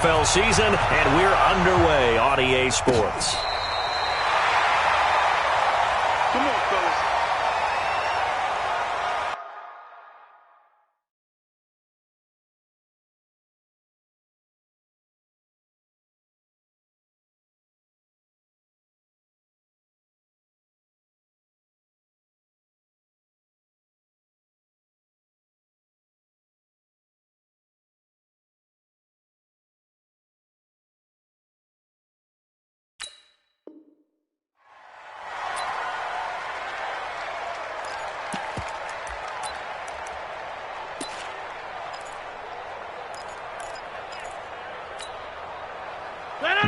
NFL season, and we're underway on EA Sports. Come on, fellas.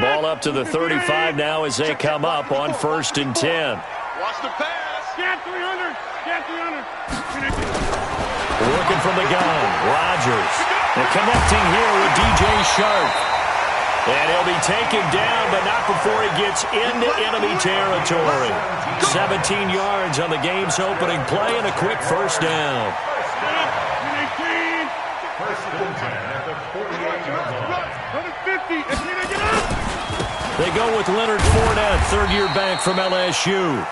Ball up to the 35 now as they come up on 1st and 10. Watch the pass. Get 300. Get 300. Working from the gun, Rodgers. And connecting here with DJ Sharp. And he'll be taken down, but not before he gets into enemy territory. 17 yards on the game's opening play and a quick first down. First and 10 at the 48-yard line. 150. They go with Leonard Fournette, third-year back from LSU.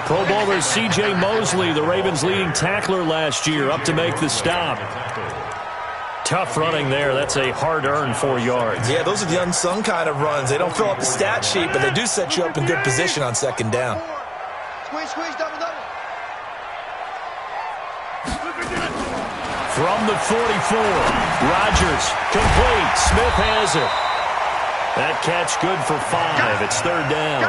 Pro Bowler C.J. Mosley, the Ravens' leading tackler last year, up to make the stop. Tough running there. That's a hard-earned 4 yards. Yeah, those are the unsung kind of runs. They don't fill up the stat sheet, but they do set you up in good position on second down. Squeeze, double. From the 44, Rodgers, complete. Smith has it. That catch good for 5. It's third down.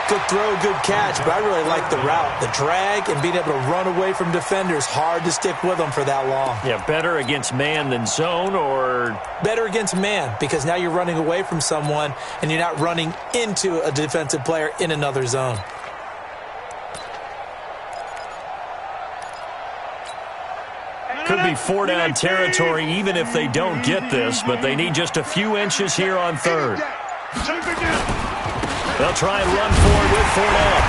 Good throw, good catch, but I really like the route. The drag and being able to run away from defenders, hard to stick with them for that long. Yeah, better against man than zone, or? Better against man, because now you're running away from someone and you're not running into a defensive player in another zone. Could be 4-down territory even if they don't get this, but they need just a few inches here on third. They'll try and run forward with Fournette.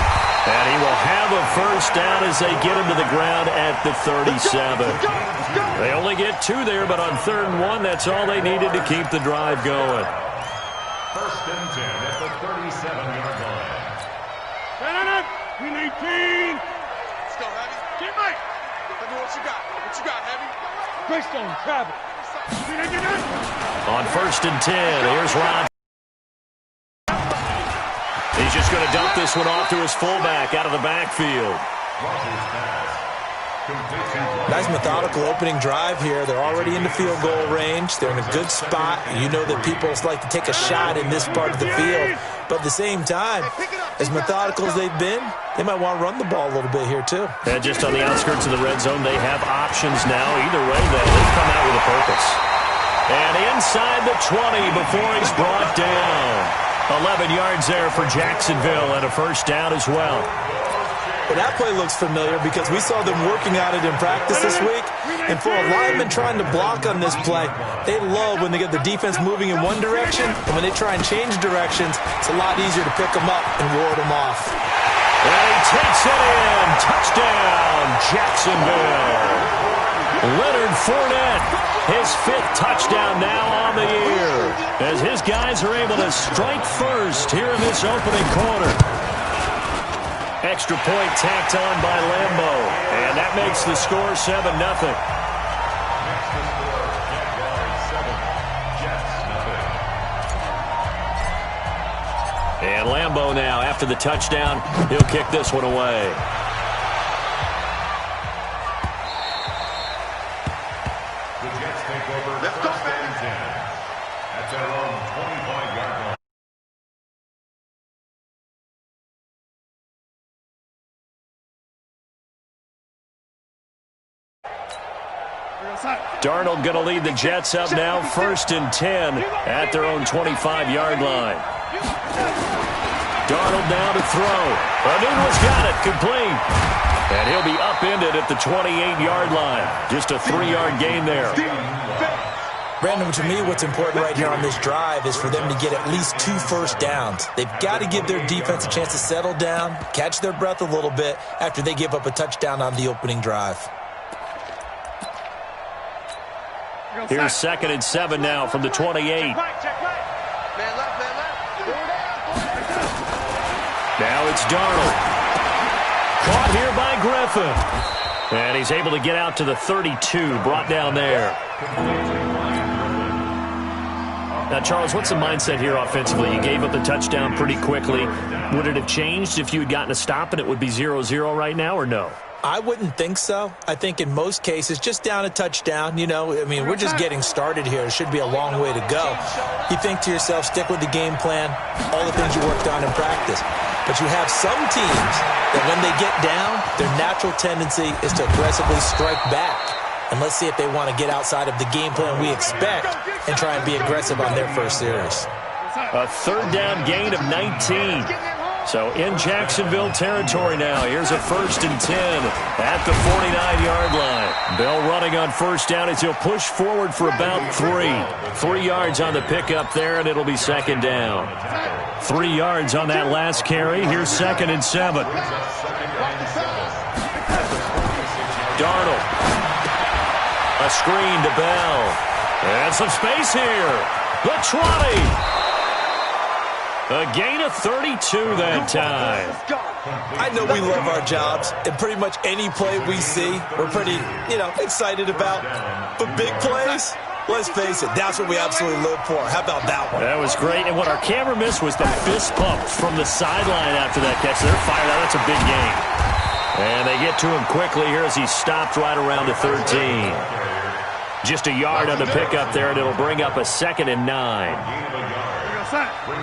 And he will have a first down as they get him to the ground at the 37. They only get 2 there, but on 3rd and 1, that's all they needed to keep the drive going. First and 10 at the 37-yard line. 18. Let's go, Heavy. Get right. Tell me what you got. What you got, Heavy? Greystone, travel. On 1st and 10, here's Rodgers. He's just going to dump this one off to his fullback out of the backfield. Nice methodical opening drive here. They're already into field goal range. They're in a good spot. You know that people like to take a shot in this part of the field. But at the same time, as methodical as they've been, they might want to run the ball a little bit here too. And just on the outskirts of the red zone, they have options now. Either way, though, they've come out with a purpose. And inside the 20 before he's brought down. 11 yards there for Jacksonville and a first down as well. Well, that play looks familiar because we saw them working on it in practice this week. And for a lineman trying to block on this play, they love when they get the defense moving in one direction. And when they try and change directions, it's a lot easier to pick them up and ward them off. And he takes it in. Touchdown, Jacksonville. Leonard Fournette, his 5th touchdown now on the year, as his guys are able to strike first here in this opening quarter. Extra point tacked on by Lambeau, and that makes the score 7-0. And Lambeau now, after the touchdown, he'll kick this one away. The Jets take over first and 10 at their own 25-yard line. Darnold going to lead the Jets up now, 1st and 10 at their own 25-yard line. Darnold now to throw. Anuno's got it, complete. And he'll be upended at the 28-yard line. Just a 3-yard gain there. Brandon, to me, what's important right here on this drive is for them to get at least 2 first downs. They've got to give their defense a chance to settle down, catch their breath a little bit after they give up a touchdown on the opening drive. Here's 2nd and 7 now from the 28. Now it's Darnold. Caught here by Griffin. And he's able to get out to the 32, brought down there. Now, Charles, what's the mindset here offensively? You gave up the touchdown pretty quickly. Would it have changed if you had gotten a stop and it would be 0-0 right now, or no? I wouldn't think so. I think in most cases, just down a touchdown, you know, I mean, we're just getting started here. It should be a long way to go. You think to yourself, stick with the game plan, all the things you worked on in practice. But you have some teams that when they get down, their natural tendency is to aggressively strike back. And let's see if they want to get outside of the game plan we expect and try and be aggressive on their first series. A 3rd down gain of 19. So in Jacksonville territory now. Here's a 1st and 10 at the 49-yard line. Bell running on 1st down as he'll push forward for about 3. 3 yards on the pickup there, and it'll be 2nd down. 3 yards on that last carry. Here's 2nd and 7. Darnold. A screen to Bell. And some space here. The trotty. A gain of 32 that time. I know we love our jobs, and pretty much any play we see, we're pretty, excited about. But big plays, let's face it, that's what we absolutely live for. How about that one? That was great, and what our camera missed was the fist pump from the sideline after that catch. They're fired out. That's a big gain. And they get to him quickly here as he stopped right around the 13. Just a yard on the pickup there, and it'll bring up a 2nd and 9.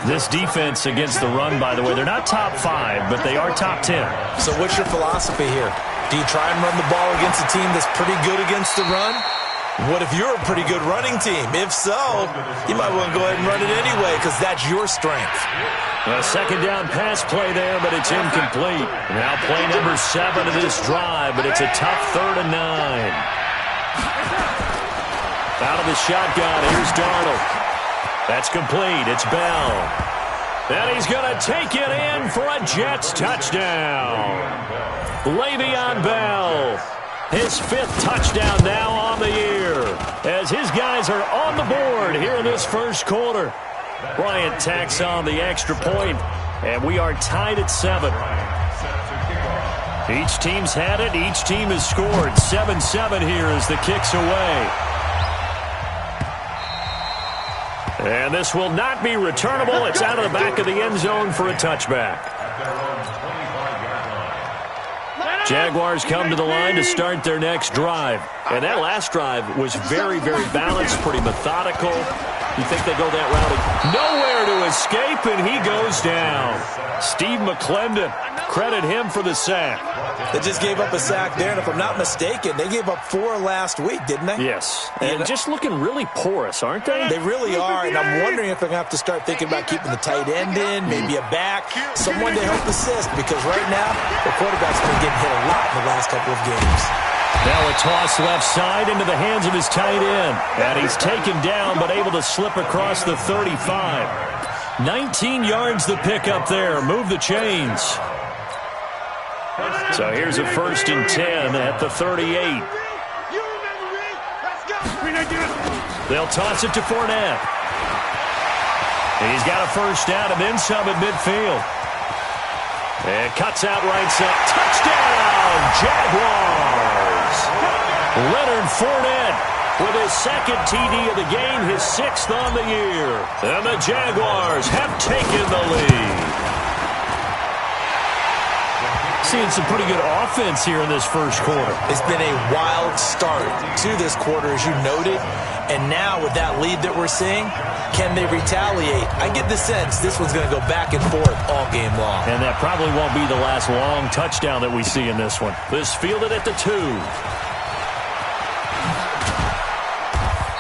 This defense against the run, by the way, they're not top 5, but they are top 10. So what's your philosophy here? Do you try and run the ball against a team that's pretty good against the run? What if you're a pretty good running team? If so, you might want to go ahead and run it anyway because that's your strength. A 2nd down pass play there, but it's incomplete. Now play number 7 of this drive, but it's a tough 3rd and 9. Out of the shotgun, here's Darnold. That's complete. It's Bell. And he's going to take it in for a Jets touchdown. Le'Veon Bell. His 5th touchdown now on the year. As his guys are on the board here in this first quarter. Bryant tacks on the extra point, and we are tied at 7. Each team's had it. Each team has scored. 7-7 here as the kick's away. And this will not be returnable. It's out of the back of the end zone for a touchback. Jaguars come to the line to start their next drive. And that last drive was very, very balanced, pretty methodical. You think they go that route? Nowhere to escape, and he goes down. Steve McClendon, credit him for the sack. They just gave up a sack there, and if I'm not mistaken, they gave up 4 last week, didn't they? Yes, and just looking really porous, aren't they? They really are, and I'm wondering if they're going to have to start thinking about keeping the tight end in, maybe a back, someone to help assist, because right now, the quarterback's been getting hit a lot in the last couple of games. Now a toss left side into the hands of his tight end. And he's taken down but able to slip across the 35. 19 yards the pickup there. Move the chains. So here's a 1st and 10 at the 38. They'll toss it to Fournette. He's got a 1st down and then some at midfield. And cuts out right side. Touchdown, Jaguars! Leonard Fournette with his 2nd TD of the game, his 6th on the year. And the Jaguars have taken the lead. Seeing some pretty good offense here in this first quarter. It's been a wild start to this quarter, as you noted. And now with that lead that we're seeing, can they retaliate? I get the sense this one's going to go back and forth all game long. And that probably won't be the last long touchdown that we see in this one. This fielded at the 2.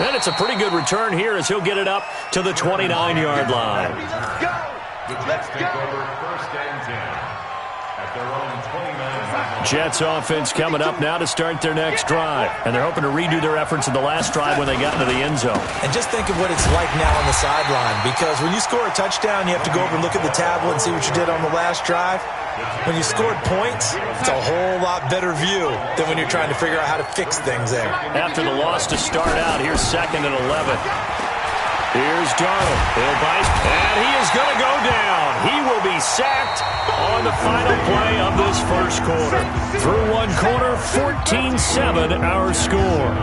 And it's a pretty good return here as he'll get it up to the 29-yard line. The Jets take over 1st and 10. At their own 29-yard line. Jets offense coming up now to start their next drive. And they're hoping to redo their efforts in the last drive when they got into the end zone. And just think of what it's like now on the sideline, because when you score a touchdown, you have to go over and look at the tablet and see what you did on the last drive. When you scored points, it's a whole lot better view than when you're trying to figure out how to fix things there. After the loss to start out, here's 2nd and 11. Here's Darnold. He'll bite, and he is going to go down. He will be sacked on the final play of this first quarter. Through one quarter, 14-7 our score.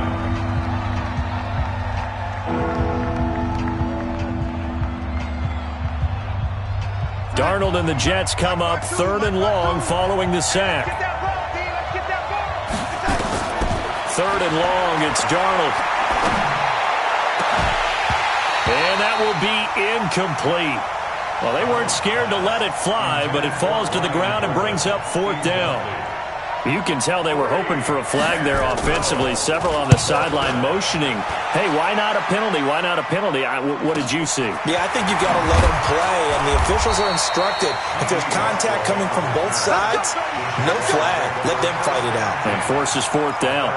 Darnold and the Jets come up 3rd and long following the sack. 3rd and long, it's Darnold. And that will be incomplete. Well, they weren't scared to let it fly, but it falls to the ground and brings up 4th down. You can tell they were hoping for a flag there offensively. Several on the sideline motioning, hey, why not a penalty? Why not a penalty? What did you see? Yeah, I think you've got to let them play, and the officials are instructed. If there's contact coming from both sides, no flag. Let them fight it out. And forces 4th down.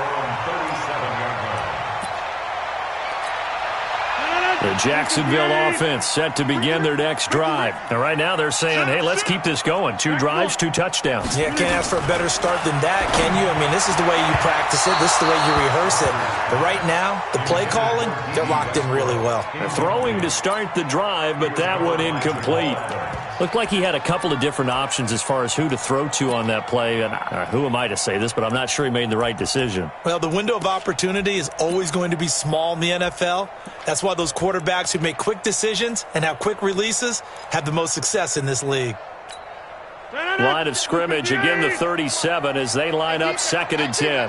The Jacksonville offense set to begin their next drive. And right now they're saying, hey, let's keep this going. 2 drives, 2 touchdowns. Yeah, can't ask for a better start than that, can you? I mean, this is the way you practice it. This is the way you rehearse it. But right now, the play calling, they're locked in really well. They're throwing to start the drive, but that one incomplete. Looked like he had a couple of different options as far as who to throw to on that play. And who am I to say this, but I'm not sure he made the right decision. Well, the window of opportunity is always going to be small in the NFL. That's why those quarterbacks who make quick decisions and have quick releases have the most success in this league. Line of scrimmage, again the 37 as they line up 2nd and 10.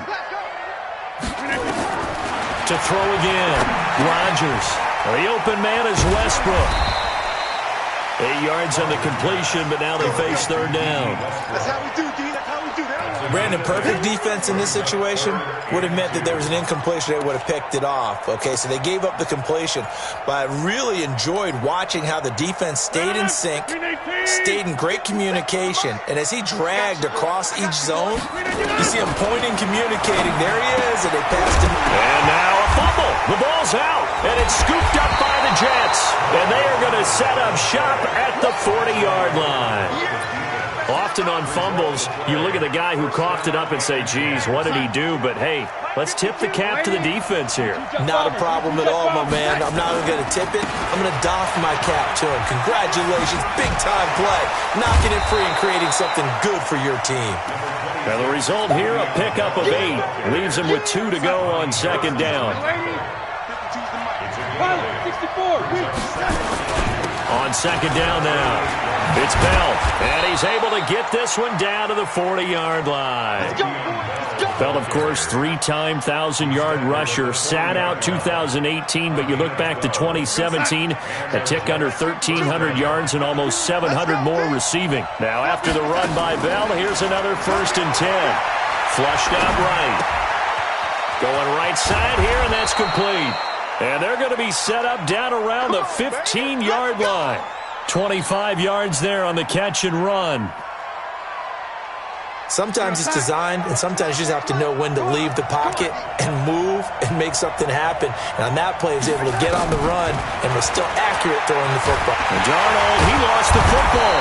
To throw again, Rodgers. The open man is Westbrook. 8 yards on the completion, but now they face 3rd down. That's how we do, D. That's how we do. Brandon, perfect defense in this situation would have meant that there was an incompletion. They would have picked it off. Okay, so they gave up the completion. But I really enjoyed watching how the defense stayed in sync, stayed in great communication. And as he dragged across each zone, you see him pointing, communicating. There he is, and they passed him. And now a fumble. The ball's out, and it's scooped up by the Jets. And they are going to set up shop at the 40-yard line. Often on fumbles, you look at the guy who coughed it up and say, geez, what did he do? But, hey, let's tip the cap to the defense here. Not a problem at all, my man. I'm not even going to tip it. I'm going to doff my cap to him. Congratulations. Big-time play. Knocking it free and creating something good for your team. Now the result here, a pickup of 8. Leaves him with 2 to go on 2nd down. On 2nd down now. It's Bell, and he's able to get this one down to the 40-yard line. Bell, of course, 3-time 1,000-yard rusher, sat out 2018, but you look back to 2017, a tick under 1,300 yards and almost 700 more receiving. Now, after the run by Bell, here's another 1st and 10. Flushed out right. Going right side here, and that's complete. And they're going to be set up down around the 15-yard line. 25 yards there on the catch and run. Sometimes it's designed, and sometimes you just have to know when to leave the pocket and move and make something happen. And on that play, he was able to get on the run and was still accurate throwing the football. And Darnold, he lost the football.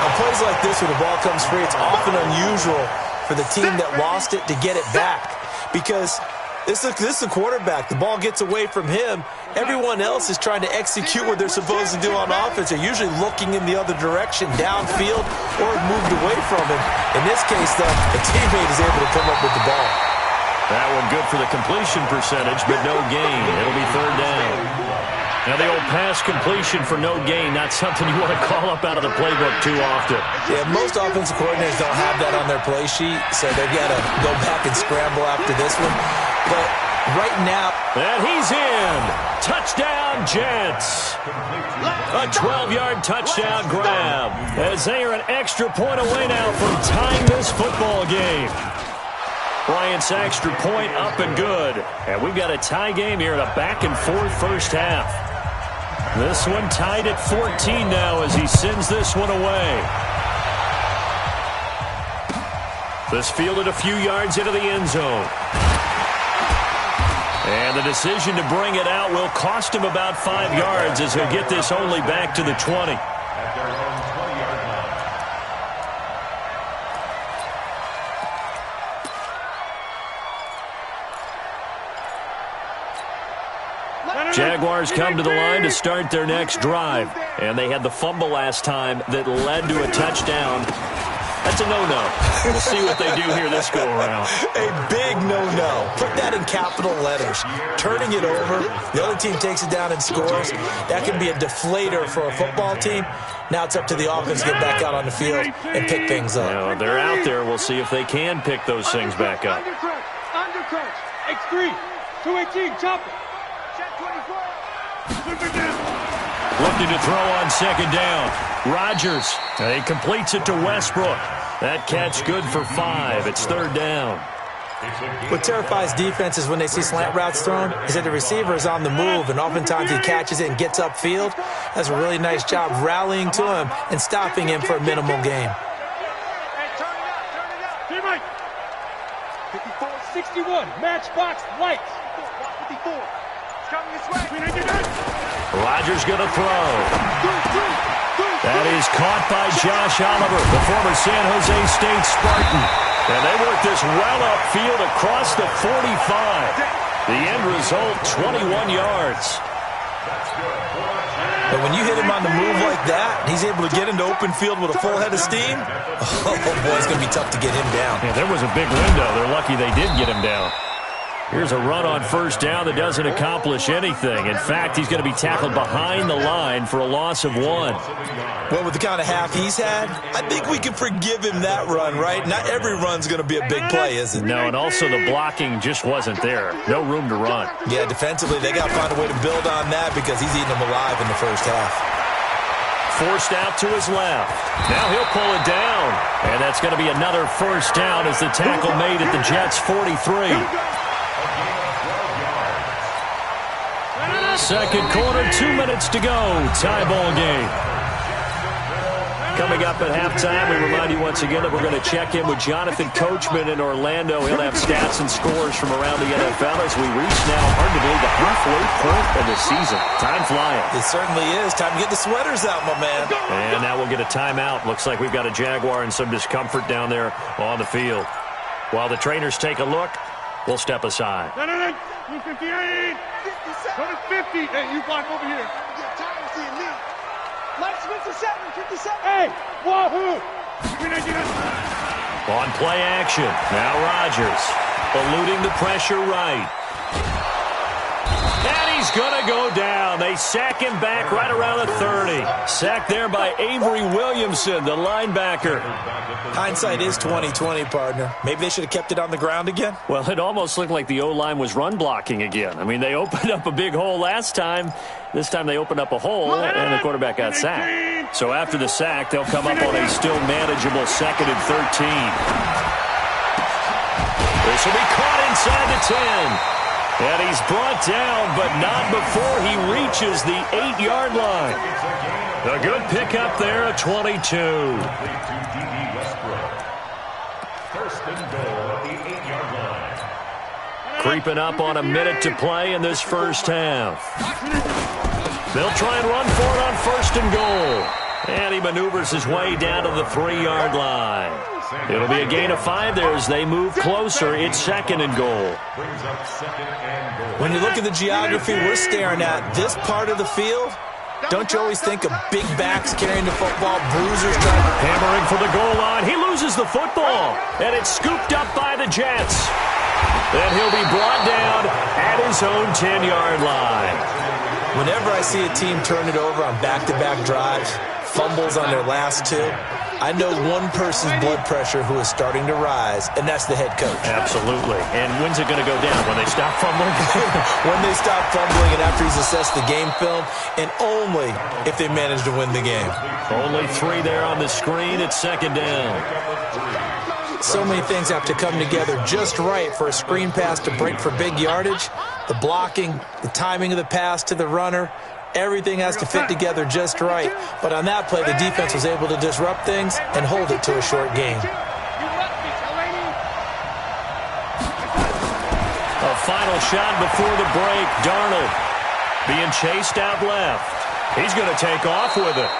On plays like this where the ball comes free, it's often unusual for the team that lost it to get it back. Because this is a quarterback. The ball gets away from him. Everyone else is trying to execute what they're supposed to do on offense. They're usually looking in the other direction, downfield, or moved away from him. In this case, though, the teammate is able to come up with the ball. That one good for the completion percentage, but no gain. It'll be 3rd down. Now the old pass completion for no gain, not something you want to call up out of the playbook too often. Yeah, most offensive coordinators don't have that on their play sheet, so they've got to go back and scramble after this one. But right now, and he's in. Touchdown, Jets. A 12-yard touchdown grab as they are an extra point away now from tying this football game. Bryant's extra point up and good. And we've got a tie game here in a back-and-forth first half. This one tied at 14 now as he sends this one away. This fielded a few yards into the end zone. And the decision to bring it out will cost him about 5 yards as he'll get this only back to the 20. At their own 20-yard line. Jaguars come to the line to start their next drive. And they had the fumble last time that led to a touchdown. That's a no-no. We'll see what they do here this go-around. A big no-no. Put that in capital letters. Turning it over, the other team takes it down and scores. That can be a deflator for a football team. Now it's up to the offense to get back out on the field and pick things up. Now, they're out there. We'll see if they can pick those things back up. Undercrouch. X3. 218. Chop it. Check 24. Looking to throw on second down. Rodgers. He completes it to Westbrook. That catch good for 5. It's third down. What terrifies defenses when they see slant routes thrown is that the receiver is on the move, and oftentimes he catches it and gets upfield. That's a really nice job rallying to him and stopping him for a minimal gain. Hey, turn it out. Teammate. 54, 61. Matchbox lights. 54. It's coming this way. Rodgers going to throw. That is caught by Josh Oliver, the former San Jose State Spartan. And they work this well upfield across the 45. The end result, 21 yards. But when you hit him on the move like that, he's able to get into open field with a full head of steam, oh boy, it's going to be tough to get him down. Yeah, there was a big window. They're lucky they did get him down. Here's a run on first down that doesn't accomplish anything. In fact, he's going to be tackled behind the line for a loss of 1. Well, with the kind of half he's had, I think we can forgive him that run, right? Not every run's going to be a big play, is it? No, and also the blocking just wasn't there. No room to run. Yeah, defensively, they got to find a way to build on that because he's eating them alive in the first half. Forced out to his left. Now he'll pull it down. And that's going to be another first down as the tackle made at the Jets' 43. Second quarter, 2 minutes to go. Tie ball game. Coming up at halftime, we remind you once again that we're going to check in with Jonathan Coachman in Orlando. He'll have stats and scores from around the NFL as we reach now, hard to believe, the halfway point of the season. Time flying. It certainly is. Time to get the sweaters out, my man. And now we'll get a timeout. Looks like we've got a Jaguar and some discomfort down there on the field. While the trainers take a look, we'll step aside. 58. Go to 50. Hey, you block over here. Get tired of seeing me. Lights 57. Hey, wahoo. On play action. Now Rodgers eluding the pressure right. And he's going to go down. They sack him back right around the 30. Sacked there by Avery Williamson, the linebacker. Hindsight is 20/20, partner. Maybe they should have kept it on the ground again. Well, it almost looked like the O-line was run blocking again. I mean, they opened up a big hole last time. This time they opened up a hole, and the quarterback got sacked. So after the sack, they'll come up on a still manageable 2nd and 13. This will be caught inside the 10. And he's brought down, but not before he reaches the 8-yard line. A good pickup there at 22. First and goal at the 8-yard line. Creeping up on a minute to play in this first half. They'll try and run for it on first and goal. And he maneuvers his way down to the 3-yard line. It'll be a gain of 5 there as they move closer. It's 2nd and goal. When you look at the geography we're staring at, this part of the field, don't you always think of big backs carrying the football, bruisers trying to... Hammering for the goal line. He loses the football. And it's scooped up by the Jets. Then he'll be brought down at his own 10-yard line. Whenever I see a team turn it over on back-to-back drives, fumbles on their last 2, I know one person's blood pressure who is starting to rise, and that's the head coach. Absolutely. And when's it going to go down? When they stop fumbling? When they stop fumbling and after he's assessed the game film, and only if they manage to win the game. Only 3 there on the screen. It's 2nd down. So many things have to come together just right for a screen pass to break for big yardage. The blocking, the timing of the pass to the runner, everything has to fit together just right. But on that play, the defense was able to disrupt things and hold it to a short gain. final shot before the break. Darnold being chased out left. He's going to take off with it.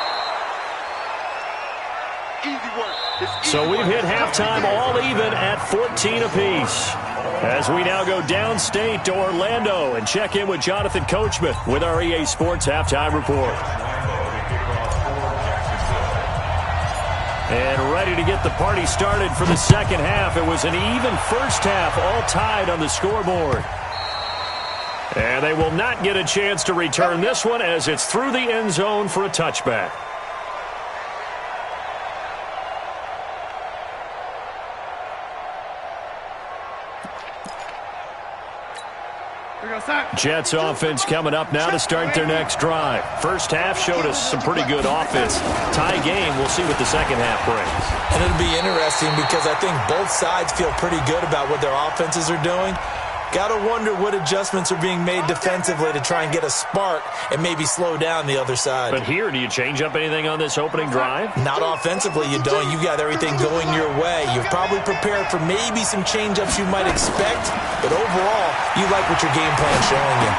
So we've hit halftime all even at 14 apiece. As we now go downstate to Orlando and check in with Jonathan Coachman with our EA Sports Halftime Report. And ready to get the party started for the second half. It was an even first half, all tied on the scoreboard. And they will not get a chance to return this one as it's through the end zone for a touchback. Jets offense coming up now to start their next drive. First half showed us some pretty good offense. Tie game, we'll see what the second half brings. And it'll be interesting because I think both sides feel pretty good about what their offenses are doing. Got to wonder what adjustments are being made defensively to try and get a spark and maybe slow down the other side. But here, do you change up anything on this opening drive? Not offensively, you don't. You got everything going your way. You're probably prepared for maybe some change-ups you might expect, but overall, you like what your game plan's showing you.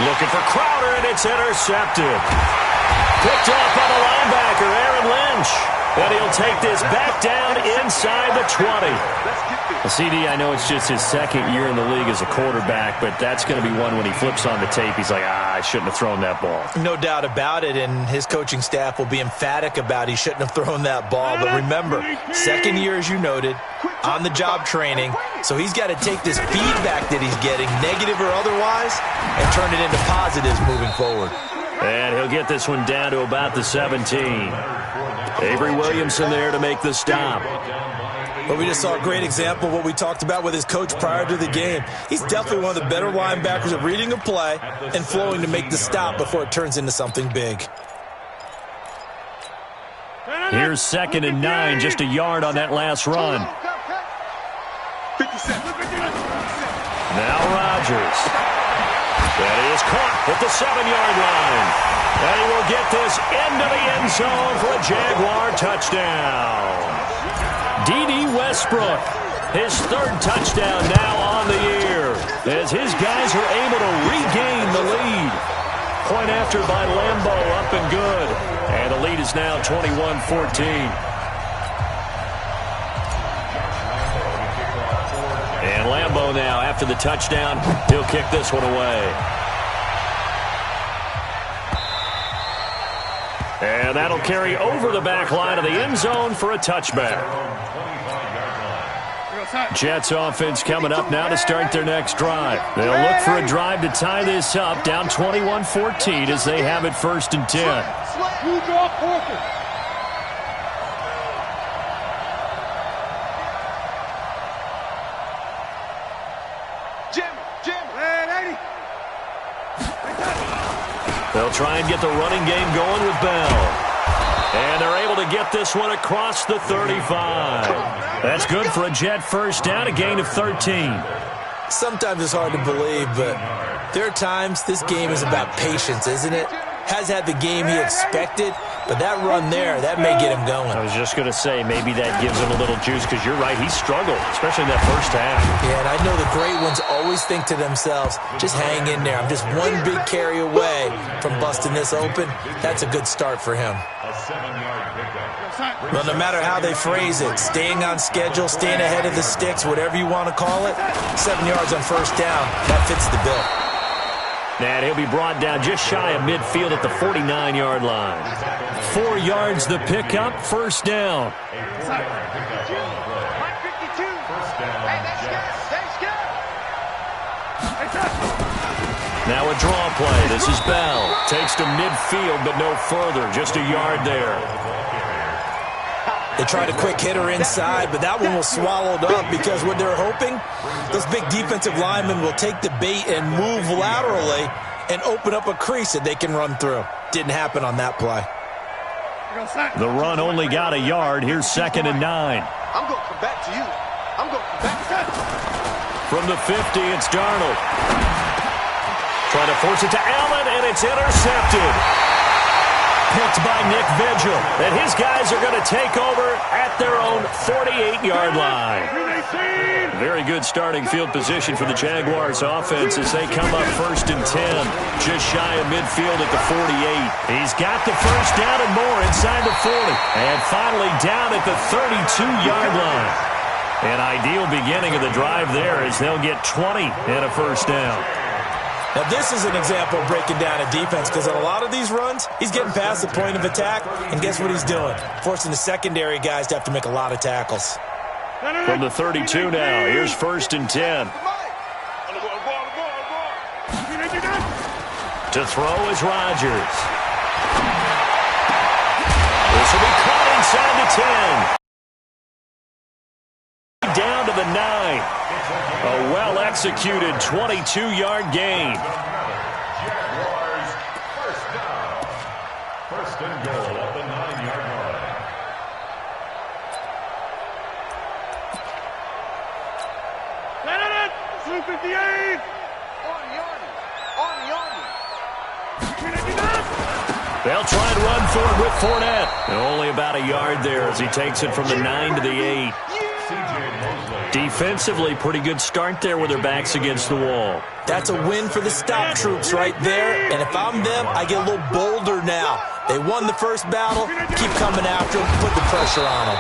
Looking for Crowder, and it's intercepted. Picked off by the linebacker, Aaron Lynch. And he'll take this back down inside the 20. Well, CD, I know it's just his second year in the league as a quarterback, but that's going to be one when he flips on the tape. He's like, I shouldn't have thrown that ball. No doubt about it, and his coaching staff will be emphatic about he shouldn't have thrown that ball. But remember, second year, as you noted, on-the-job training, so he's got to take this feedback that he's getting, negative or otherwise, and turn it into positives moving forward. And he'll get this one down to about the 17. Avery Williamson there to make the stop. But we just saw a great example of what we talked about with his coach prior to the game. He's definitely one of the better linebackers at reading a play and flowing to make the stop before it turns into something big. Here's 2nd and 9, just a yard on that last run. Now Rodgers. That is caught at the 7-yard line. And he will get this into the end zone for a Jaguar touchdown. D.D. Westbrook, his 3rd touchdown now on the year, as his guys are able to regain the lead. Point after by Lambeau, up and good. And the lead is now 21-14. And Lambeau now, after the touchdown, he'll kick this one away. And that'll carry over the back line of the end zone for a touchback. Jets offense coming up now to start their next drive. They'll look for a drive to tie this up, down 21-14 as they have it 1st and 10. They'll try and get the running game going with Bell. And they're able to get this one across the 35. That's good for a Jet first down, a gain of 13. Sometimes it's hard to believe, but there are times this game is about patience, isn't it? Has had the game he expected, but that run there, that may get him going. I was just going to say, maybe that gives him a little juice, because you're right, he struggled, especially in that first half. Yeah, and I know the great ones always think to themselves, just hang in there. I'm just one big carry away from busting this open. That's a good start for him. Well, no matter how they phrase it, staying on schedule, staying ahead of the sticks, whatever you want to call it, 7 yards on first down, that fits the bill. And he'll be brought down just shy of midfield at the 49-yard line. 4 yards the pickup, first down. Now a draw play. This is Bell. Takes to midfield, but no further. Just a yard there. They tried a quick hitter inside, but that one was swallowed up because what they're hoping, those big defensive linemen will take the bait and move laterally and open up a crease that they can run through. Didn't happen on that play. The run only got a yard. Here's 2nd and 9. I'm going to come back to you. I'm going to come back to you. From the 50, it's Darnold. Trying to force it to Allen, and it's intercepted. picked by Nick Vigil. And his guys are going to take over at their own 48-yard line. Very good starting field position for the Jaguars offense as they come up 1st and 10. Just shy of midfield at the 48. He's got the first down and more inside the 40. And finally down at the 32-yard line. An ideal beginning of the drive there as they'll get 20 and a first down. Now, this is an example of breaking down a defense because on a lot of these runs, he's getting past the point of attack, and guess what he's doing? Forcing the secondary guys to have to make a lot of tackles. From the 32 now, here's 1st and 10. To throw is Rodgers. This will be caught inside the 10. Down to the 9. A well-executed 22-yard gain. Jaguars first down. 1st and goal at the 9-yard line. Got it! 258! They'll try and run for it with Fournette. And only about a yard there as he takes it from the 9 to the 8. Defensively, pretty good start there with their backs against the wall. That's a win for the stop troops right there. And if I'm them, I get a little bolder now. They won the first battle. Keep coming after them. Put the pressure on them.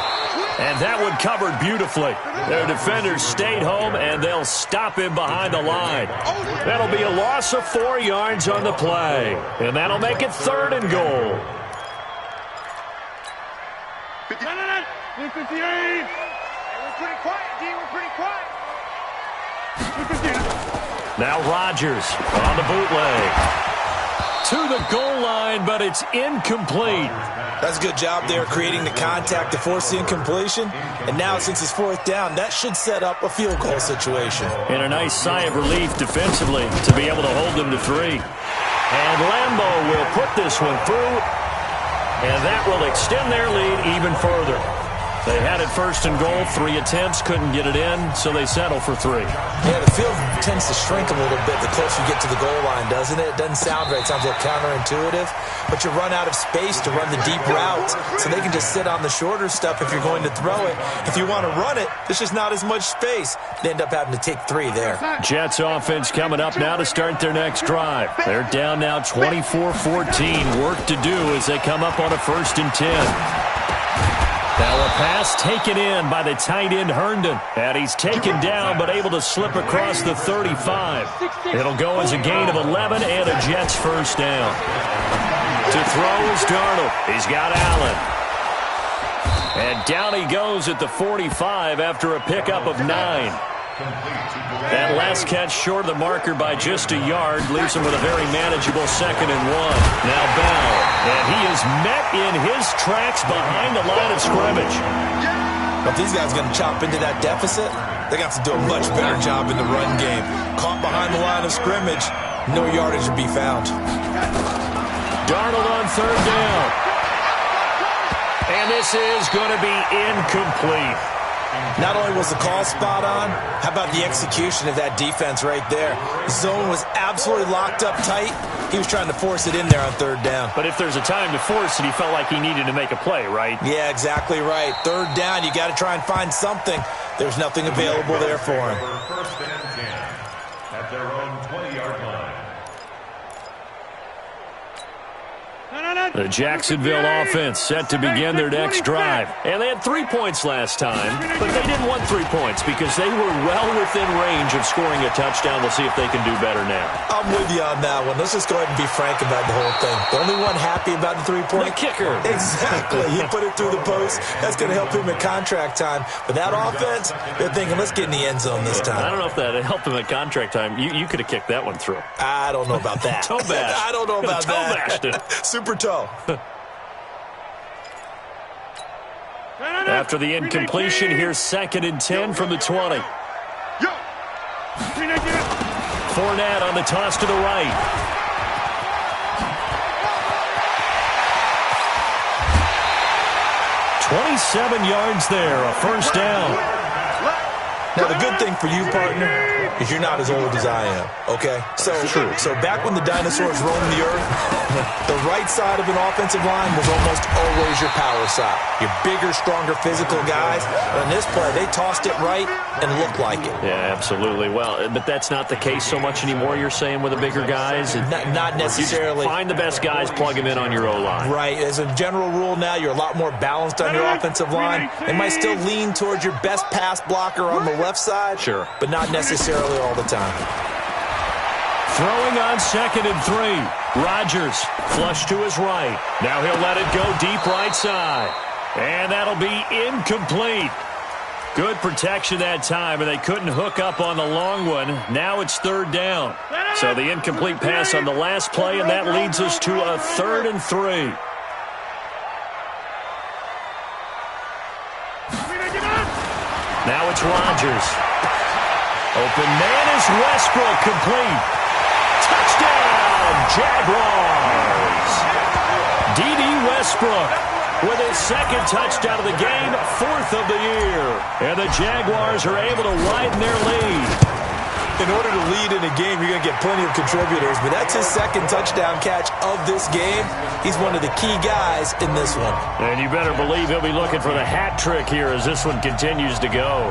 And that one covered beautifully. Their defenders stayed home, and they'll stop him behind the line. That'll be a loss of 4 yards on the play. And that'll make it 3rd and goal. 258! We're pretty quiet, D. We're pretty quiet. 258. Now Rodgers on the bootleg. To the goal line, but it's incomplete. That's a good job there creating the contact to force the incompletion. And now since it's 4th down, that should set up a field goal situation. And a nice sigh of relief defensively to be able to hold them to 3. And Lambo will put this one through. And that will extend their lead even further. They had it 1st and goal, 3 attempts, couldn't get it in, so they settle for 3. Yeah, the field tends to shrink a little bit the closer you get to the goal line, doesn't it? It doesn't sound right. It sounds a little counterintuitive. But you run out of space to run the deep routes, so they can just sit on the shorter stuff if you're going to throw it. If you want to run it, there's just not as much space. They end up having to take 3 there. Jets offense coming up now to start their next drive. They're down now 24-14. Work to do as they come up on a 1st and 10. Now a pass taken in by the tight end Herndon. And he's taken down but able to slip across the 35. It'll go as a gain of 11 and a Jets first down. To throw is Darnold. He's got Allen. And down he goes at the 45 after a pickup of 9. That last catch short of the marker by just a yard leaves him with a very manageable 2nd and 1. Now Bell, and he is met in his tracks behind the line of scrimmage. But these guys are going to chop into that deficit. They got to do a much better job in the run game. Caught behind the line of scrimmage, no yardage to be found. Darnold on 3rd down. And this is going to be incomplete. Not only was the call spot on, how about the execution of that defense right there? The zone was absolutely locked up tight. He was trying to force it in there on 3rd down. But if there's a time to force it, he felt like he needed to make a play, right? Yeah, exactly right. 3rd down, you got to try and find something. There's nothing available there for him. 1st and 10 at their own 20-yard line. The Jacksonville offense set to begin their next drive. And they had 3 points last time, but they didn't want 3 points because they were well within range of scoring a touchdown. We'll see if they can do better now. I'm with you on that one. Let's just go ahead and be frank about the whole thing. The only one happy about the 3-point? The kicker. Exactly. He put it through the post. That's going to help him at contract time. But that offense, they're thinking, let's get in the end zone this time. I don't know if that helped him at contract time. You could have kicked that one through. I don't know about that. Toe bash. I don't know about Toe bashed it. Super toe. After the incompletion, here's 2nd and 10 from the 20. Fournette on the toss to the right. "27 yards there, a first down." Now, the good thing for you, partner, is you're not as old as I am, okay? So back when the dinosaurs roamed the earth, the right side of an offensive line was almost always your power side. Your bigger, stronger, physical guys. But in this play, they tossed it right and looked like it. Yeah, absolutely. Well, but that's not the case so much anymore, you're saying, with the bigger guys? Not necessarily. You find the best guys, plug them in on your O-line. Right. As a general rule now, you're a lot more balanced on your offensive line. They might still lean towards your best pass blocker on the left side. Sure. But not necessarily all the time. Throwing on 2nd and 3. Rodgers flush to his right. Now he'll let it go deep right side. And that'll be incomplete. Good protection that time, and they couldn't hook up on the long one. Now it's 3rd down. So the incomplete pass on the last play, and that leads us to a 3rd and 3. Now it's Rodgers. Open man is Westbrook, complete. Touchdown, Jaguars. D.D. Westbrook with his 2nd touchdown of the game, 4th of the year. And the Jaguars are able to widen their lead. In order to lead in a game, you're going to get plenty of contributors, but that's his 2nd touchdown catch of this game. He's one of the key guys in this one. And you better believe he'll be looking for the hat trick here as this one continues to go.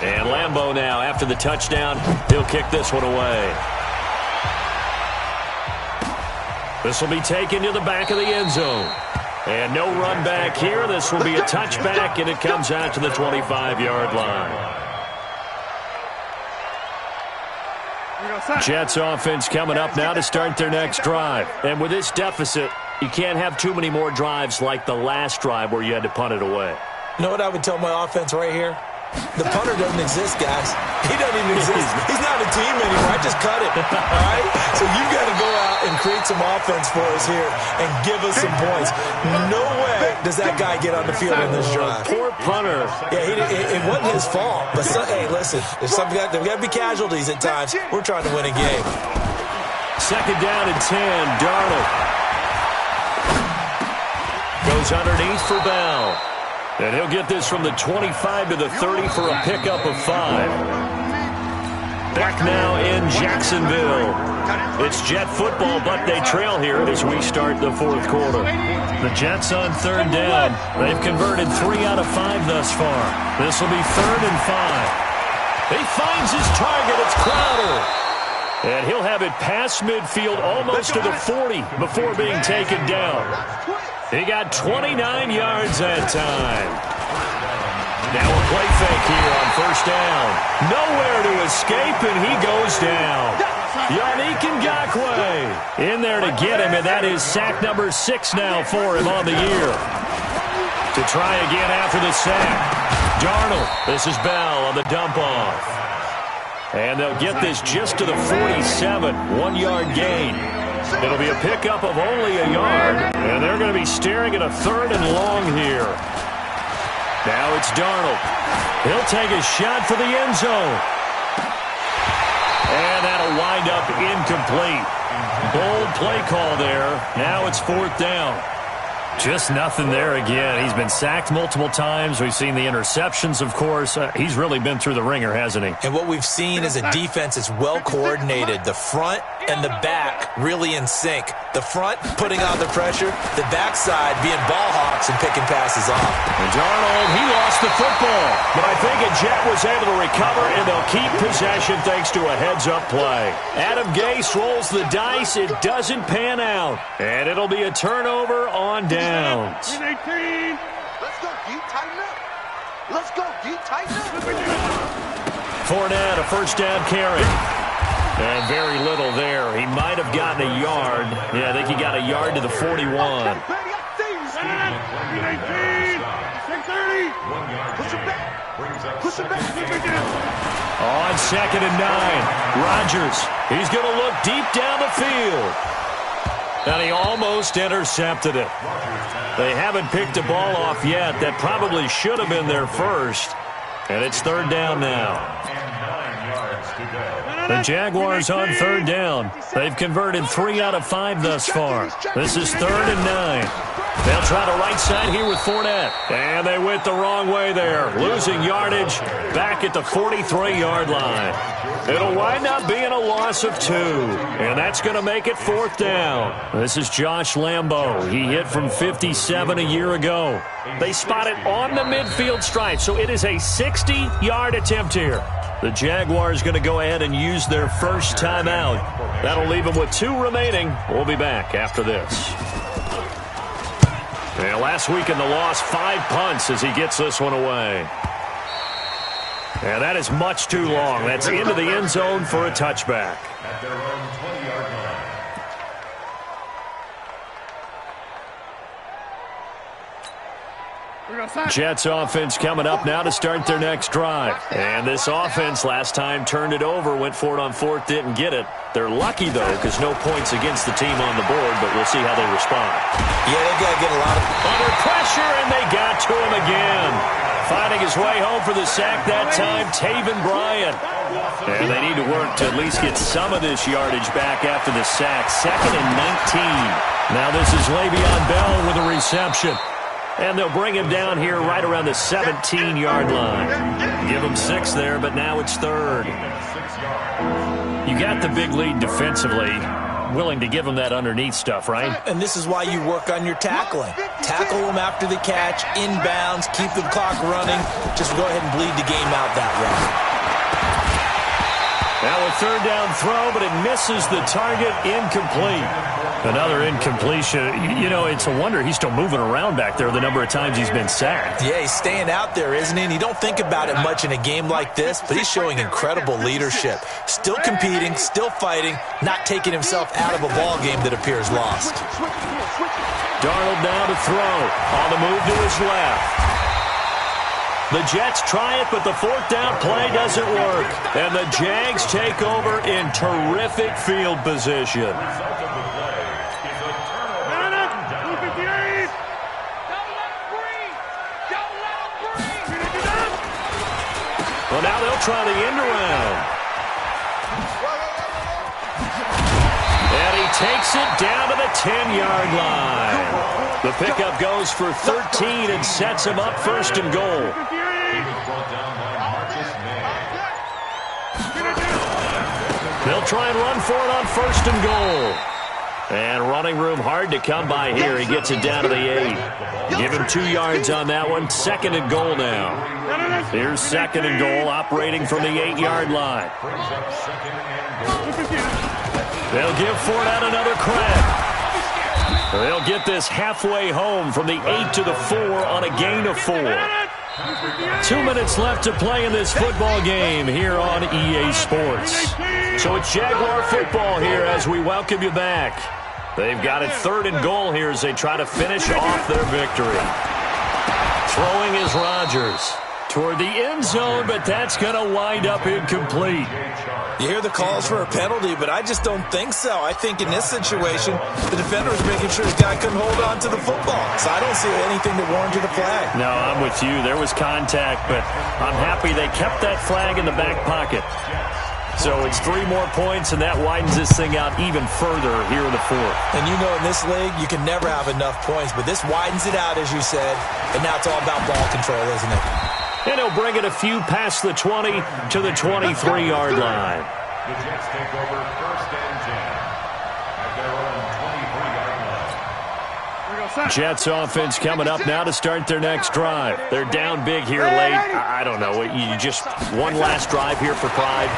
And Lambeau now, after the touchdown, he'll kick this one away. This will be taken to the back of the end zone. And no run back here. This will be a touchback, and it comes out to the 25-yard line. Jets offense coming up now to start their next drive. And with this deficit, you can't have too many more drives like the last drive where you had to punt it away. You know what I would tell my offense right here? The punter doesn't exist, guys. He doesn't even exist. He's not a team anymore. I just cut him. All right? So you've got to go out and create some offense for us here and give us some points. No way does that guy get on the field on this drive. Poor punter. Yeah, it wasn't his fault. But, hey, listen, there's got to be casualties at times. We're trying to win a game. 2nd down and 10. Darnold goes underneath for Bell. And he'll get this from the 25 to the 30 for a pickup of 5. Back now in Jacksonville. It's Jet football, but they trail here as we start the 4th quarter. The Jets on 3rd down. They've converted 3 out of 5 thus far. This will be 3rd and 5. He finds his target. It's Crowder. And he'll have it past midfield almost to the 40 before being taken down. He got 29 yards that time. Now a play fake here on 1st down. Nowhere to escape, and he goes down. Yannick Ngakoue in there to get him, and that is sack number 6 now for him on the year. To try again after the sack. Darnold, this is Bell on the dump-off. And they'll get this just to the 47, 1-yard gain. It'll be a pickup of only a yard, and they're going to be staring at a 3rd and long here. Now it's Darnold. He'll take a shot for the end zone. And that'll wind up incomplete. Bold play call there. Now it's 4th down. Just nothing there again. He's been sacked multiple times. We've seen the interceptions, of course. He's really been through the ringer, hasn't he? And what we've seen is a defense that's well coordinated. The front and the back really in sync. The front putting on the pressure, the backside being ball hawks and picking passes off. And Darnold, he lost the football. But I think a Jet was able to recover, and they'll keep possession thanks to a heads-up play. Adam Gase rolls the dice. It doesn't pan out. And it'll be a turnover on downs. Let's go, D. Tighten up. Let's go, D. Tighten up. Fournette, a 1st down carry. And very little there. He might have gotten a yard. Yeah, I think he got a yard to the 41. On 2nd and 9. Rodgers. He's going to look deep down the field. And he almost intercepted it. They haven't picked a ball off yet. That probably should have been their first. And it's 3rd down now. The Jaguars on 3rd down. They've converted 3 out of 5 thus far. This is 3rd and 9. They'll try the right side here with Fournette. And they went the wrong way there. Losing yardage back at the 43-yard line. It'll wind up being a loss of 2. And that's going to make it 4th down. This is Josh Lambo. He hit from 57 a year ago. They spot it on the midfield stripe. So it is a 60-yard attempt here. The Jaguars going to go ahead and use their first timeout. That'll leave them with 2 remaining. We'll be back after this. And last week in the loss, 5 punts as he gets this one away. And that is much too long. That's into the end zone for a touchback. At their own 20-yard line. Jets offense coming up now to start their next drive. And this offense last time turned it over, went for it on 4th, didn't get it. They're lucky, though, because no points against the team on the board, but we'll see how they respond. Yeah, they've got to get a lot of... Under pressure, and they got to him again. Finding his way home for the sack that time, Taven Bryan. And they need to work to at least get some of this yardage back after the sack. 2nd and 19. Now this is Le'Veon Bell with a reception. And they'll bring him down here right around the 17-yard line. Give him 6 there, but now it's 3rd. You got the big lead defensively. Willing to give him that underneath stuff, right? And this is why you work on your tackling. Tackle them after the catch, inbounds, keep the clock running. Just go ahead and bleed the game out that way. Now a 3rd down throw, but it misses the target, incomplete. Another incompletion. You know, it's a wonder he's still moving around back there the number of times he's been sacked. Yeah, he's staying out there, isn't he? And you don't think about it much in a game like this, but he's showing incredible leadership. Still competing, still fighting, not taking himself out of a ball game that appears lost. Darnold now to throw. On the move to his left. The Jets try it, but the 4th down play doesn't work. And the Jags take over in terrific field position. Well, now they'll try the end around. And he takes it down to the 10-yard line. The pickup goes for 13 and sets him up 1st and goal. They'll try and run for it on 1st and goal. And running room hard to come by here. He gets it down to the 8. Give him 2 yards on that one. 2nd and goal now. Here's 2nd and goal, operating from the 8-yard line. They'll give Fournette another crack. They'll get this halfway home from the 8 to the 4 on a gain of 4. 2 minutes left to play in this football game here on EA Sports. So it's Jaguar football here as we welcome you back. They've got it 3rd and goal here as they try to finish off their victory. Throwing is Rodgers toward the end zone, but that's going to wind up incomplete. You hear the calls for a penalty, but I just don't think so. I think in this situation, the defender was making sure his guy couldn't hold on to the football. So I don't see anything that warranted a flag. No, I'm with you. There was contact, but I'm happy they kept that flag in the back pocket. So it's 3 more points, and that widens this thing out even further here in the 4th. And you know in this league, you can never have enough points, but this widens it out, as you said, and now it's all about ball control, isn't it? And he'll bring it a few past the 20 to the 23-yard line. The Jets take over 1st and 10 at their own 23-yard line. Jets offense coming up now to start their next drive. They're down big here late. I don't know. You just one last drive here for pride.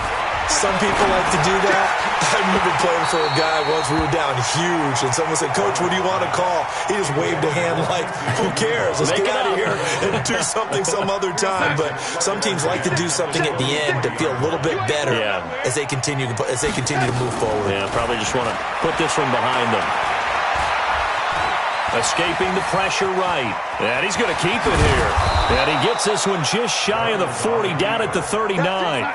Some people like to do that. I remember playing for a guy once. We were down huge, and someone said, "Coach, what do you want to call?" He just waved a hand like, "Who cares? Let's get out of here and do something some other time." But some teams like to do something at the end to feel a little bit better as they continue to move forward. Yeah, probably just want to put this one behind them. Escaping the pressure right. And he's going to keep it here. And he gets this one just shy of the 40, down at the 39.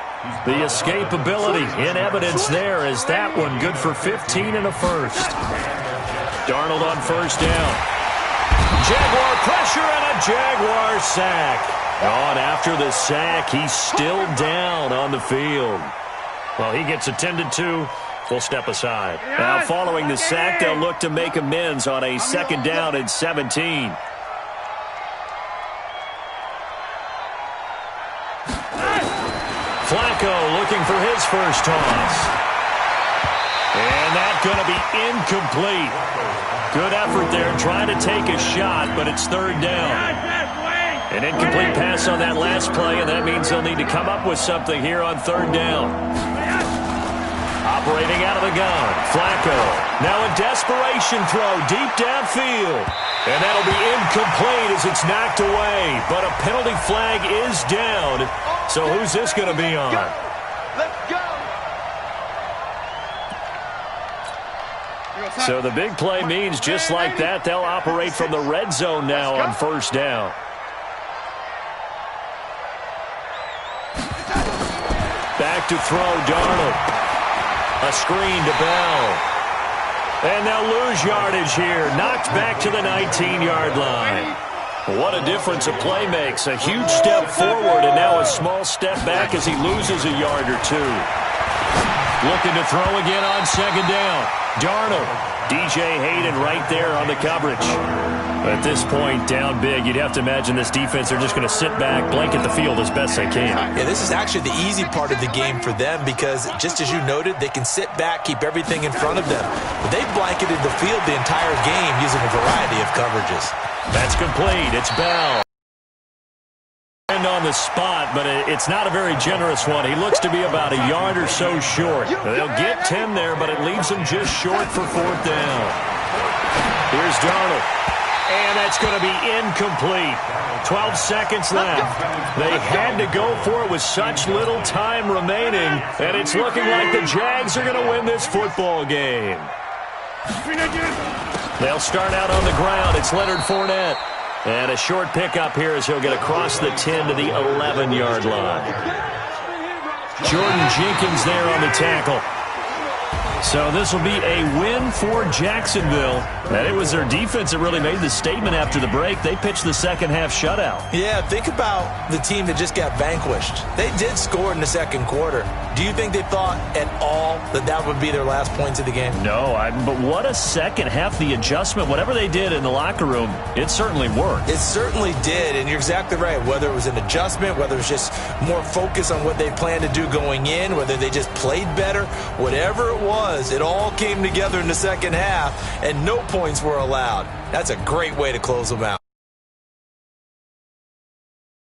The escapability in evidence there is that one good for 15 and a first. Darnold on 1st down. Jaguar pressure and a Jaguar sack. On after the sack, he's still down on the field. Well, he gets attended to will step aside. Now following the sack, they'll look to make amends on a 2nd down and 17. Flacco looking for his first toss. And that's going to be incomplete. Good effort there trying to take a shot, but it's 3rd down. An incomplete pass on that last play, and that means they'll need to come up with something here on 3rd down. Operating out of the gun, Flacco. Now a desperation throw deep downfield. And that'll be incomplete as it's knocked away. But a penalty flag is down. So who's this going to be on? Let's go. So the big play means just like that, they'll operate from the red zone now on 1st down. Back to throw, Darnold. A screen to Bell. And they'll lose yardage here. Knocked back to the 19-yard line. What a difference a play makes. A huge step forward and now a small step back as he loses a yard or two. Looking to throw again on 2nd down. Darnold. DJ Hayden right there on the coverage. At this point, down big, you'd have to imagine this defense, they're just going to sit back, blanket the field as best they can. Yeah, this is actually the easy part of the game for them because, just as you noted, they can sit back, keep everything in front of them. But they've blanketed the field the entire game using a variety of coverages. That's complete. It's Bell. And on the spot, but it's not a very generous one. He looks to be about a yard or so short. They'll get 10 there, but it leaves them just short for 4th down. Here's Darnold. And that's going to be incomplete. 12 seconds left. They had to go for it with such little time remaining, and it's looking like the Jags are going to win this football game. They'll start out on the ground. It's Leonard Fournette. And a short pickup here as he'll get across the 10 to the 11-yard line. Jordan Jenkins there on the tackle. So this will be a win for Jacksonville. And it was their defense that really made the statement after the break. They pitched the second-half shutout. Yeah, think about the team that just got vanquished. They did score in the 2nd quarter. Do you think they thought at all that that would be their last points of the game? No, but what a second half. The adjustment, whatever they did in the locker room, it certainly worked. It certainly did, and you're exactly right. Whether it was an adjustment, whether it was just more focus on what they planned to do going in, whether they just played better, whatever it was, it all came together in the 2nd half, and no points were allowed. That's a great way to close them out.